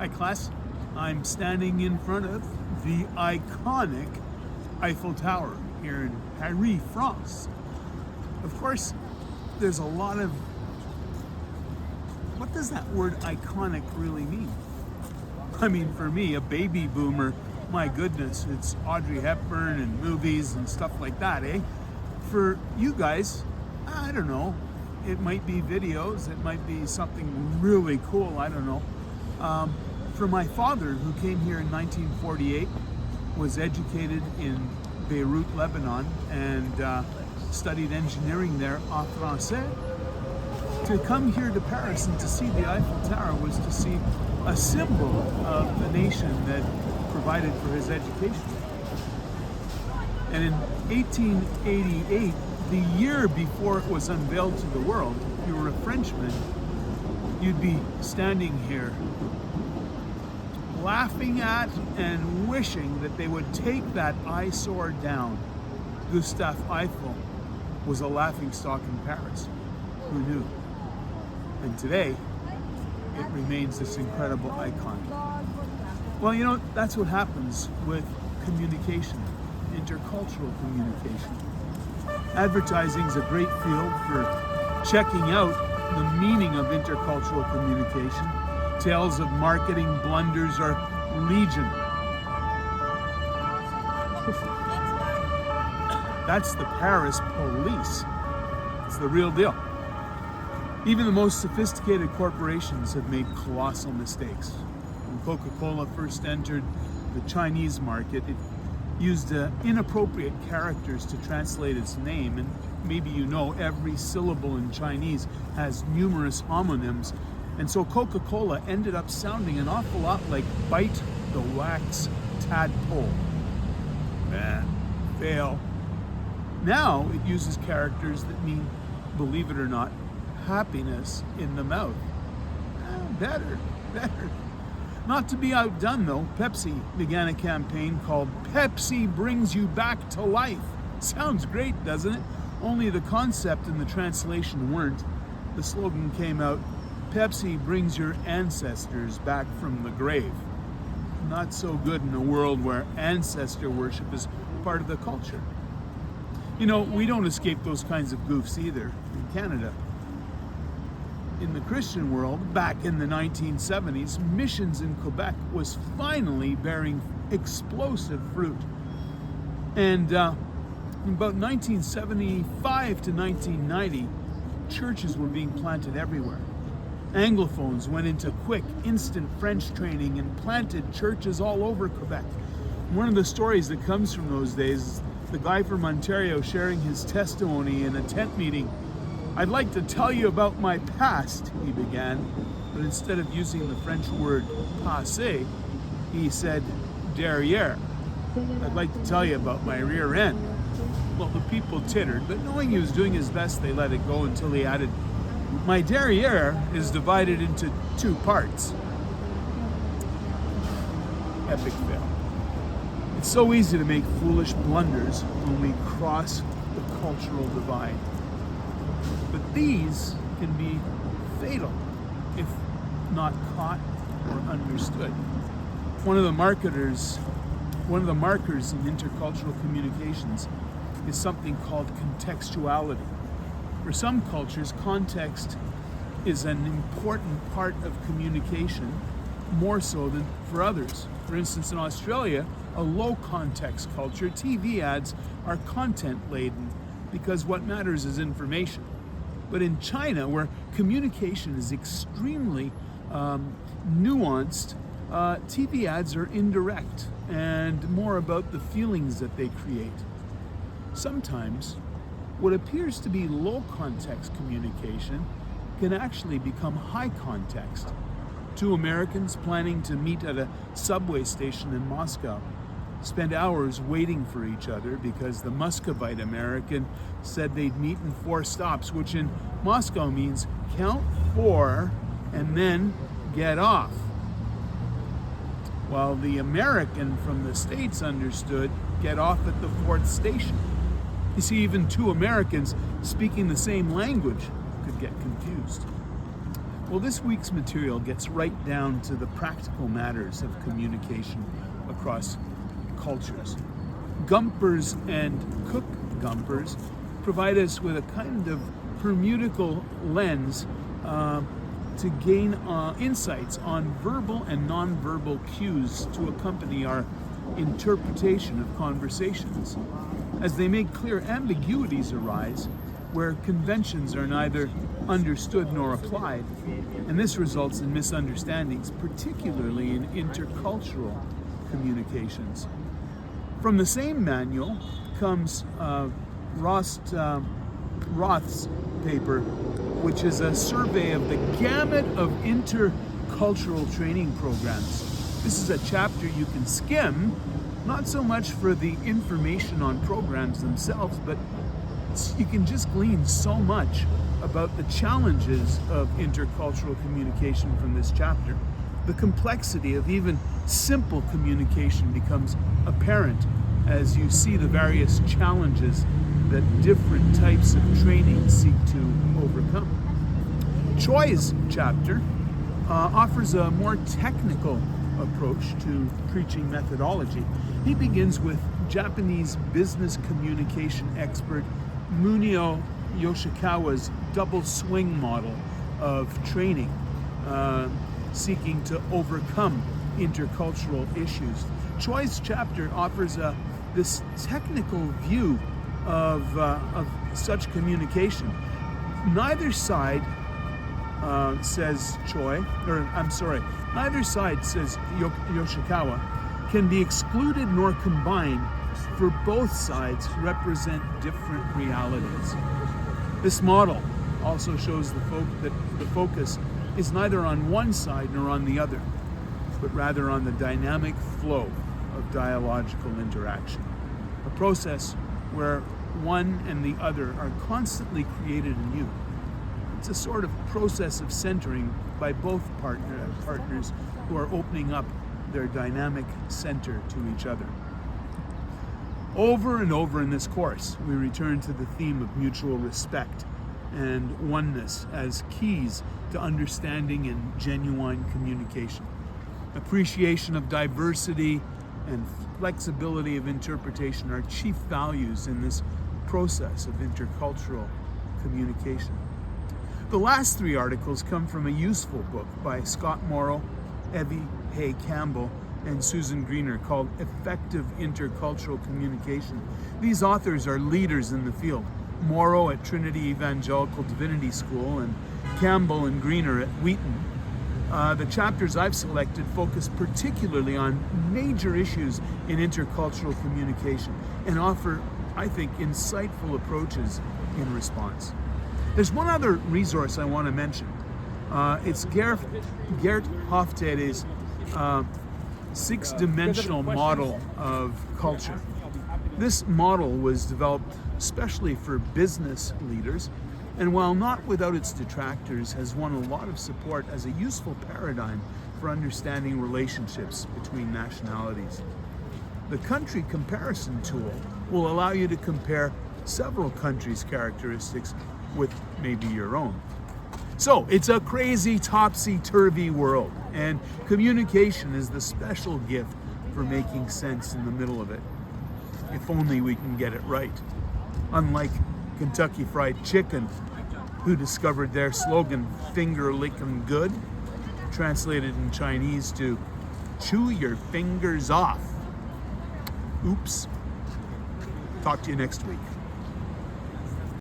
Hi class, I'm standing in front of the iconic Eiffel Tower here in Paris, France. Of course, there's a lot of, what does that word iconic really mean? I mean, for me, a baby boomer, my goodness, it's Audrey Hepburn and movies and stuff like that, eh? For you guys, I don't know, it might be videos, it might be something really cool, I don't know. For my father, who came here in 1948, was educated in Beirut, Lebanon, and studied engineering there en français. To come here to Paris and to see the Eiffel Tower was to see a symbol of the nation that provided for his education. And in 1888, the year before it was unveiled to the world, if you were a Frenchman, you'd be standing here laughing at and wishing that they would take that eyesore down. Gustave Eiffel was a laughingstock in Paris. Who knew? And today, it remains this incredible icon. Well, you know, that's what happens with communication, intercultural communication. Advertising is a great field for checking out the meaning of intercultural communication. Tales of marketing blunders are legion. That's the Paris police. It's the real deal. Even the most sophisticated corporations have made colossal mistakes. When Coca-Cola first entered the Chinese market, it used inappropriate characters to translate its name, and maybe you know every syllable in Chinese has numerous homonyms, and so Coca-Cola ended up sounding an awful lot like Bite the Wax Tadpole. Fail. Now it uses characters that mean, believe it or not, happiness in the mouth. Better. Not to be outdone though, Pepsi began a campaign called Pepsi Brings You Back to Life. Sounds great, doesn't it? Only the concept and the translation weren't. The slogan came out, Pepsi brings your ancestors back from the grave. Not so good in a world where ancestor worship is part of the culture. You know, we don't escape those kinds of goofs either in Canada. In the Christian world, back in the 1970s, missions in Quebec was finally bearing explosive fruit. And in about 1975 to 1990, churches were being planted everywhere. Anglophones went into quick, instant French training and planted churches all over Quebec. One of the stories that comes from those days is the guy from Ontario sharing his testimony in a tent meeting. I'd like to tell you about my past, he began, but instead of using the French word passé, he said derrière. I'd like to tell you about my rear end. Well, the people tittered, but knowing he was doing his best, they let it go until he added, my derrière is divided into two parts. Epic fail. It's so easy to make foolish blunders when we cross the cultural divide. But these can be fatal if not caught or understood. One of the markers in intercultural communications is something called contextuality. For some cultures, context is an important part of communication, more so than for others. For instance, in Australia, a low context culture, TV ads are content laden because what matters is information. But in China, where communication is extremely nuanced, TV ads are indirect and more about the feelings that they create. Sometimes, what appears to be low context communication can actually become high context. Two Americans planning to meet at a subway station in Moscow spent hours waiting for each other because the Muscovite American said they'd meet in 4 stops, which in Moscow means count 4 and then get off. While the American from the States understood get off at the 4th station. You see, even two Americans speaking the same language could get confused. Well, this week's material gets right down to the practical matters of communication across cultures. Gumpers and cook gumpers provide us with a kind of hermeneutical lens to gain insights on verbal and nonverbal cues to accompany our interpretation of conversations, as they make clear ambiguities arise where conventions are neither understood nor applied, and this results in misunderstandings, particularly in intercultural communications. From the same manual comes Roth's paper, which is a survey of the gamut of intercultural training programs. This is a chapter you can skim, not so much for the information on programs themselves, but you can just glean so much about the challenges of intercultural communication from this chapter. The complexity of even simple communication becomes apparent as you see the various challenges that different types of training seek to overcome. Choi's chapter offers a more technical approach to preaching methodology. He begins with Japanese business communication expert Munio Yoshikawa's double swing model of training, seeking to overcome intercultural issues. Choi's chapter offers this technical view of such communication. Neither side, says neither side, says Yoshikawa, can be excluded nor combined, for both sides represent different realities. This model also shows that the focus is neither on one side nor on the other, but rather on the dynamic flow of dialogical interaction, a process where one and the other are constantly created anew. It's a sort of process of centering by both partners who are opening up their dynamic center to each other. Over and over in this course, we return to the theme of mutual respect and oneness as keys to understanding and genuine communication. Appreciation of diversity and flexibility of interpretation are chief values in this process of intercultural communication. The last three articles come from a useful book by Scott Morrow, Evie Hay Campbell, and Susan Greener called Effective Intercultural Communication. These authors are leaders in the field. Morrow at Trinity Evangelical Divinity School and Campbell and Greener at Wheaton. The chapters I've selected focus particularly on major issues in intercultural communication and offer, I think, insightful approaches in response. There's one other resource I want to mention. It's Gert Hofstede's six-dimensional model of culture. This model was developed especially for business leaders, and while not without its detractors, has won a lot of support as a useful paradigm for understanding relationships between nationalities. The country comparison tool will allow you to compare several countries' characteristics with maybe your own. So it's a crazy, topsy-turvy world, and communication is the special gift for making sense in the middle of it. If only we can get it right. Unlike Kentucky Fried Chicken, who discovered their slogan, "Finger lickin' good," translated in Chinese to "chew your fingers off." Oops. Talk to you next week.